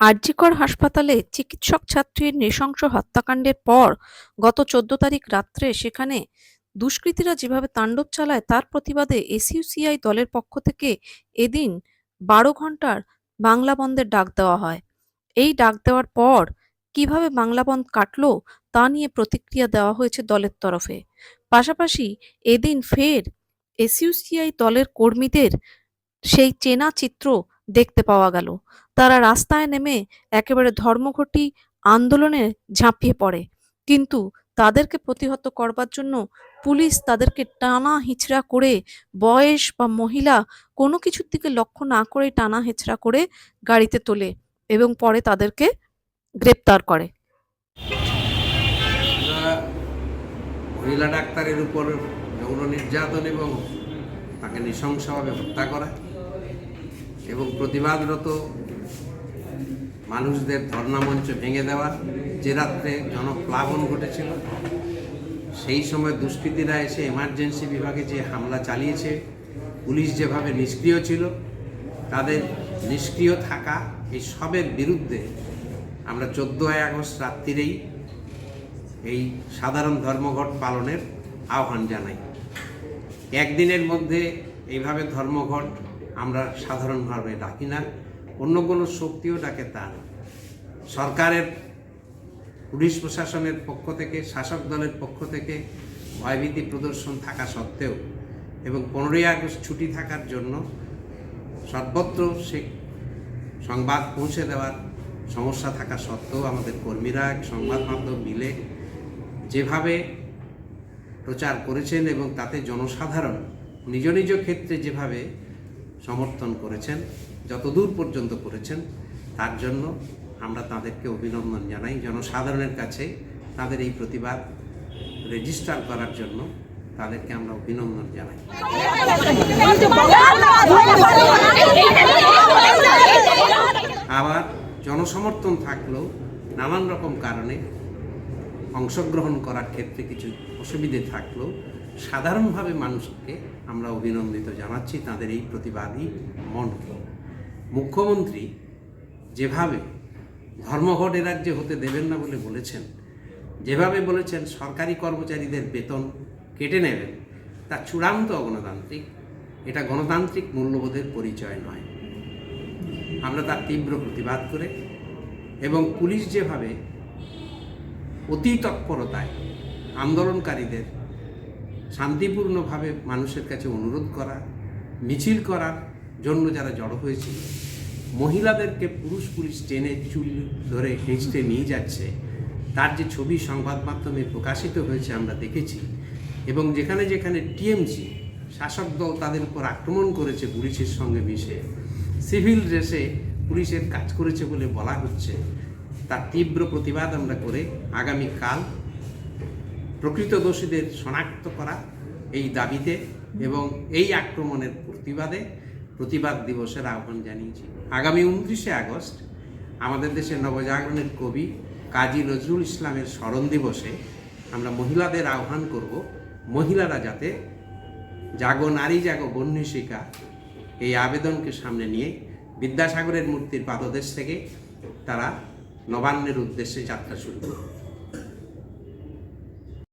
আরজিকর হাসপাতালে চিকিৎসক ছাত্রীর নৃশংস হত্যাকাণ্ডের পর গত ১৪ তারিখ রাত্রে সেখানে দুষ্কৃতীরা যেভাবে তাণ্ডব চালায় তার প্রতিবাদে এসইউসিআই দলের পক্ষ থেকে এদিন ১২ ঘন্টার বাংলা বন্ধের ডাক দেওয়া হয়। এই ডাক দেওয়ার পর কিভাবে বাংলা বন্ধ কাটলো তা নিয়ে প্রতিক্রিয়া দেওয়া হয়েছে দলের তরফে। পাশাপাশি এদিন ফের এসইউসিআই দলের কর্মীদের সেই চেনা চিত্র দেখতে পাওয়া গেল। তারা রাস্তায় নেমে একেবারে ধর্মঘটি আন্দোলনে ঝাঁপিয়ে পড়ে। কিন্তু তাদেরকে প্রতিহত করবার জন্য পুলিশ তাদেরকে টানা হিচড়া করে, বয়স বা মহিলা কোনো কিছুর দিকে লক্ষ্য না করে টানা হেচড়া করে গাড়িতে তোলে এবং পরে তাদেরকে গ্রেপ্তার করে। মহিলা ডাক্তারের উপর যৌন নির্যাতন এবং তাকে নৃশংসভাবে হত্যা করা এবং প্রতিবাদরত মানুষদের ধর্ণামঞ্চ ভেঙে দেওয়া, যে রাত্রে জনপ্লাবন ঘটেছিল সেই সময় দুষ্কৃতীরা এসে এমার্জেন্সি বিভাগে যে হামলা চালিয়েছে, পুলিশ যেভাবে নিষ্ক্রিয় ছিল, তাদের নিষ্ক্রিয় থাকা এই সবের বিরুদ্ধে আমরা 14 আগস্ট রাত্রিরেই এই সাধারণ ধর্মঘট পালনের আহ্বান জানাই। একদিনের মধ্যে এইভাবে ধর্মঘট আমরা সাধারণভাবে ডাকি না, অন্য কোনো শক্তিও ডাকে তা না। সরকারের, পুলিশ প্রশাসনের পক্ষ থেকে, শাসক দলের পক্ষ থেকে ভয়ভীতি প্রদর্শন থাকা সত্ত্বেও এবং 15ই আগস্ট ছুটি থাকার জন্য সর্বত্র সে সংবাদ পৌঁছে দেওয়ার সমস্যা থাকা সত্ত্বেও আমাদের কর্মীরা সংবাদ মাধ্যম মিলে যেভাবে প্রচার করেছেন এবং তাতে জনসাধারণ নিজ নিজ ক্ষেত্রে যেভাবে সমর্থন করেছেন, যতদূর পর্যন্ত করেছেন, তার জন্য আমরা তাদেরকে অভিনন্দন জানাই। জনসাধারণের কাছে তাদের এই প্রতিবাদ রেজিস্টার করার জন্য তাদেরকে আমরা অভিনন্দন জানাই। আবার জনসমর্থন থাকলেও নানান রকম কারণে অংশগ্রহণ করার ক্ষেত্রে কিছু অসুবিধে থাকলেও সাধারণভাবে মানুষকে আমরা অভিনন্দিত জানাচ্ছি তাদের এই প্রতিবাদী মনকে। মুখ্যমন্ত্রী যেভাবে ধর্মঘট এ রাজ্যে হতে দেবেন না বলে বলেছেন, যেভাবে বলেছেন সরকারি কর্মচারীদের বেতন কেটে নেবেন, তা চূড়ান্ত অগণতান্ত্রিক। এটা গণতান্ত্রিক মূল্যবোধের পরিচয় নয়। আমরা তার তীব্র প্রতিবাদ করে এবং পুলিশ যেভাবে অতি তৎপরতায় আন্দোলনকারীদের শান্তিপূর্ণভাবে মানুষের কাছে অনুরোধ করা, মিছিল করার জন্য যারা জড়ো হয়েছিল, মহিলাদেরকে পুলিশ টেনে চুল ধরে হেঁচড়ে নিয়ে যাচ্ছে, তার যে ছবি সংবাদ মাধ্যমে প্রকাশিত হয়েছে আমরা দেখেছি। এবং যেখানে যেখানে টিএমসি শাসক দল তাদের উপর আক্রমণ করেছে পুলিশের সঙ্গে মিশে, সিভিল ড্রেসে পুলিশের কাজ করেছে বলে বলা হচ্ছে, তার তীব্র প্রতিবাদ আমরা করে আগামীকাল প্রকৃত দোষীদের শনাক্ত করা এই দাবিতে এবং এই আক্রমণের প্রতিবাদে প্রতিবাদ দিবসের আহ্বান জানিয়েছি। আগামী 29শে আগস্ট আমাদের দেশের নবজাগরণের কবি কাজী নজরুল ইসলামের স্মরণ দিবসে আমরা মহিলাদের আহ্বান করব, মহিলারা যাতে জাগো নারী জাগো বহ্নিশিখা এই আবেদনকে সামনে নিয়ে বিদ্যাসাগরের মূর্তির পাদদেশ থেকে তারা নবান্নের উদ্দেশ্যে যাত্রা শুরু করবে।